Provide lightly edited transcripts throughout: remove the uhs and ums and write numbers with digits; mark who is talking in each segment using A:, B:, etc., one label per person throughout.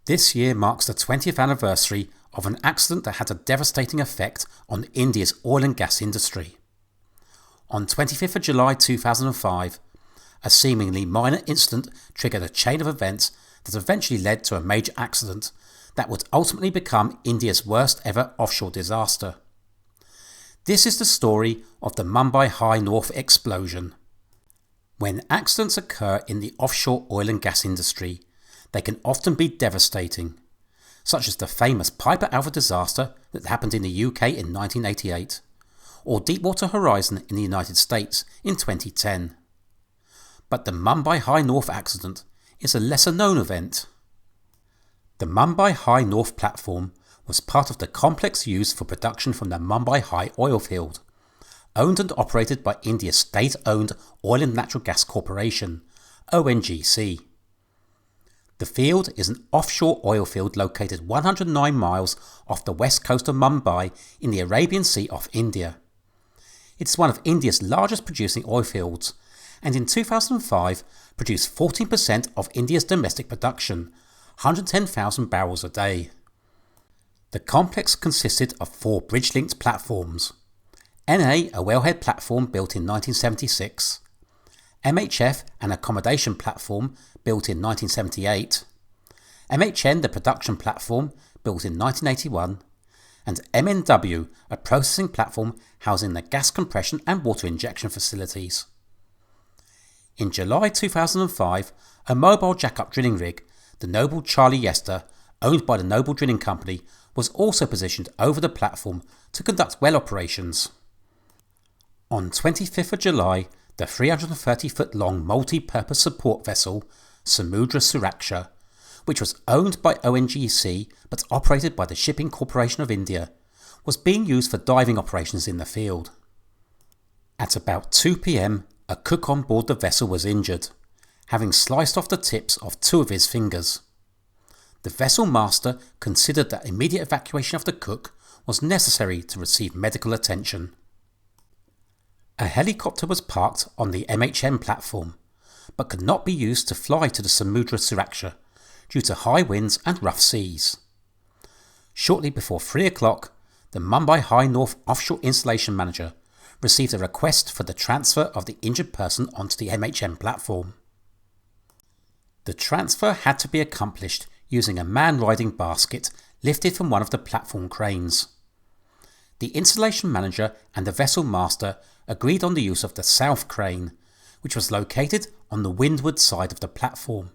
A: This year marks the 20th anniversary of an accident that had a devastating effect on India's oil and gas industry. On 25th of July 2005, a seemingly minor incident triggered a chain of events that eventually led to a major accident that would ultimately become India's worst ever offshore disaster. This is the story of the Mumbai High North explosion. When accidents occur in the offshore oil and gas industry, they can often be devastating, such as the famous Piper Alpha disaster that happened in the UK in 1988, or Deepwater Horizon in the United States in 2010. But the Mumbai High North accident is a lesser known event. The Mumbai High North platform was part of the complex used for production from the Mumbai High oil field, owned and operated by India's state-owned Oil and Natural Gas Corporation, ONGC. The field is an offshore oil field located 109 miles off the west coast of Mumbai in the Arabian Sea off India. It is one of India's largest producing oil fields, and in 2005 produced 14% of India's domestic production, 110,000 barrels a day. The complex consisted of 4 bridge-linked platforms: NA, a wellhead platform built in 1976, MHF, an accommodation platform built in 1978, MHN, the production platform built in 1981, and MNW, a processing platform housing the gas compression and water injection facilities. In July 2005, a mobile jack-up drilling rig, the Noble Charlie Yester, owned by the Noble Drilling Company, was also positioned over the platform to conduct well operations. On 25th of July, the 330-foot-long multi-purpose support vessel, Samudra Suraksha, which was owned by ONGC but operated by the Shipping Corporation of India, was being used for diving operations in the field. At about 2 p.m, a cook on board the vessel was injured, having sliced off the tips of 2 of his fingers. The vessel master considered that immediate evacuation of the cook was necessary to receive medical attention. A helicopter was parked on the MHN platform, but could not be used to fly to the Samudra Suraksha due to high winds and rough seas. Shortly before 3 o'clock, the Mumbai High North offshore installation manager received a request for the transfer of the injured person onto the MHN platform. The transfer had to be accomplished using a man-riding basket lifted from one of the platform cranes. The installation manager and the vessel master agreed on the use of the south crane, which was located on the windward side of the platform,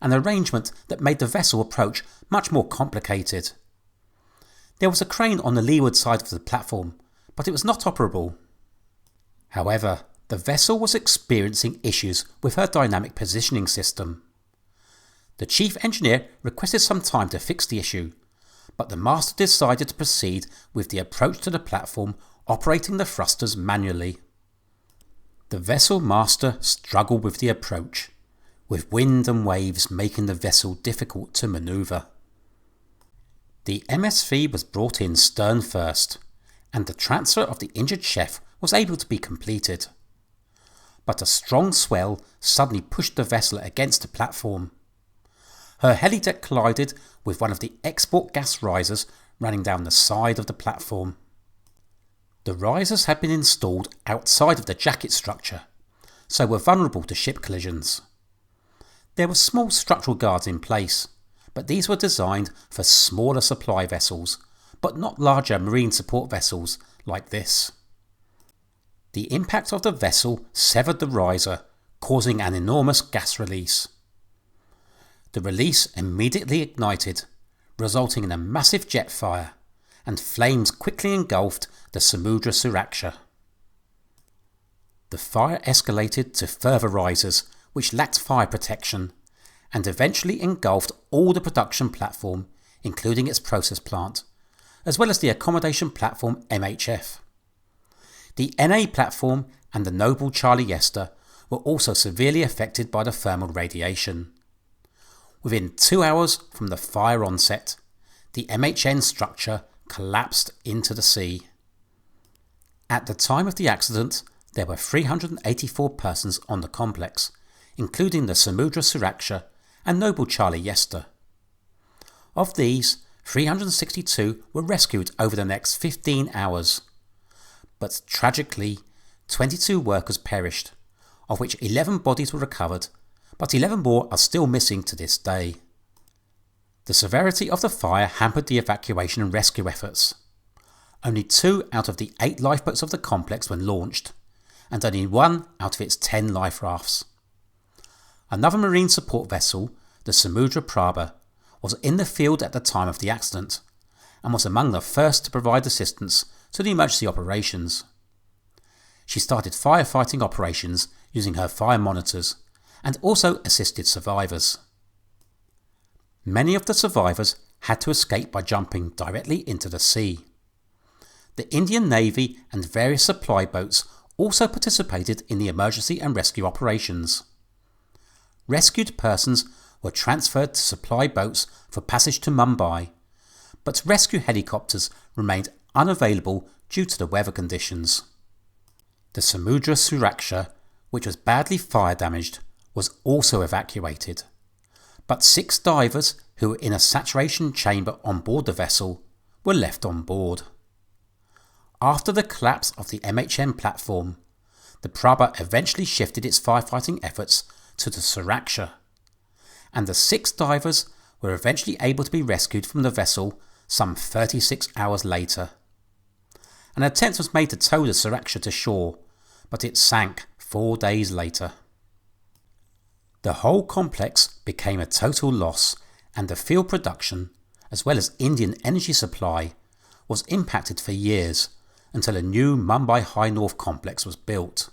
A: an arrangement that made the vessel approach much more complicated. There was a crane on the leeward side of the platform, but it was not operable. However, the vessel was experiencing issues with her dynamic positioning system. The chief engineer requested some time to fix the issue, but the master decided to proceed with the approach to the platform, operating the thrusters manually. The vessel master struggled with the approach, with wind and waves making the vessel difficult to manoeuvre. The MSV was brought in stern first, and the transfer of the injured chef was able to be completed. But a strong swell suddenly pushed the vessel against the platform. Her helideck collided with one of the export gas risers running down the side of the platform. The risers had been installed outside of the jacket structure, so were vulnerable to ship collisions. There were small structural guards in place, but these were designed for smaller supply vessels, but not larger marine support vessels like this. The impact of the vessel severed the riser, causing an enormous gas release. The release immediately ignited, resulting in a massive jet fire, and flames quickly engulfed the Samudra Suraksha. The fire escalated to further risers which lacked fire protection, and eventually engulfed all the production platform, including its process plant, as well as the accommodation platform MHF. The NA platform and the Noble Charlie Yester were also severely affected by the thermal radiation. Within 2 hours from the fire onset, the MHN structure collapsed into the sea. At the time of the accident, there were 384 persons on the complex, including the Samudra Suraksha and Noble Charlie Yester. Of these, 362 were rescued over the next 15 hours. But tragically, 22 workers perished, of which 11 bodies were recovered, but 11 more are still missing to this day. The severity of the fire hampered the evacuation and rescue efforts. Only 2 out of the 8 lifeboats of the complex were launched, and only 1 out of its 10 life rafts. Another marine support vessel, the Samudra Prabha, was in the field at the time of the accident, and was among the first to provide assistance to the emergency operations. She started firefighting operations using her fire monitors, and also assisted survivors. Many of the survivors had to escape by jumping directly into the sea. The Indian Navy and various supply boats also participated in the emergency and rescue operations. Rescued persons were transferred to supply boats for passage to Mumbai, but rescue helicopters remained unavailable due to the weather conditions. The Samudra Suraksha, which was badly fire damaged, was also evacuated, but 6 divers who were in a saturation chamber on board the vessel were left on board. After the collapse of the MHM platform, the Prabha eventually shifted its firefighting efforts to the Suraksha, and the 6 divers were eventually able to be rescued from the vessel some 36 hours later. An attempt was made to tow the Suraksha to shore, but it sank 4 days later. The whole complex became a total loss, and the field production, as well as Indian energy supply, was impacted for years until a new Mumbai High North complex was built.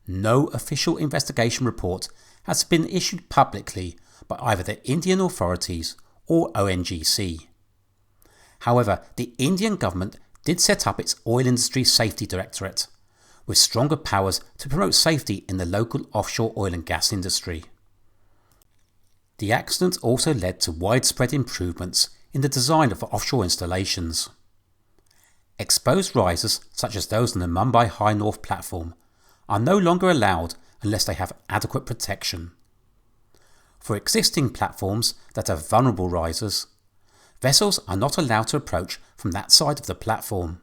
A: No official investigation report has been issued publicly by either the Indian authorities or ONGC. However, the Indian government did set up its Oil Industry Safety Directorate, with stronger powers to promote safety in the local offshore oil and gas industry. The accident also led to widespread improvements in the design of offshore installations. Exposed risers, such as those on the Mumbai High North platform, are no longer allowed unless they have adequate protection. For existing platforms that have vulnerable risers, vessels are not allowed to approach from that side of the platform.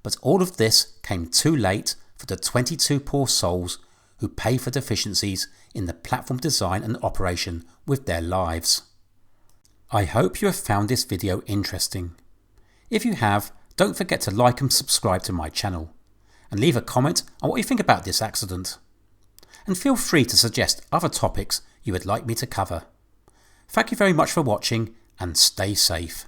A: But all of this came too late for the 22 poor souls who pay for deficiencies in the platform design and operation with their lives. I hope you have found this video interesting. If you have, don't forget to like and subscribe to my channel, and leave a comment on what you think about this accident. And feel free to suggest other topics you would like me to cover. Thank you very much for watching, and stay safe.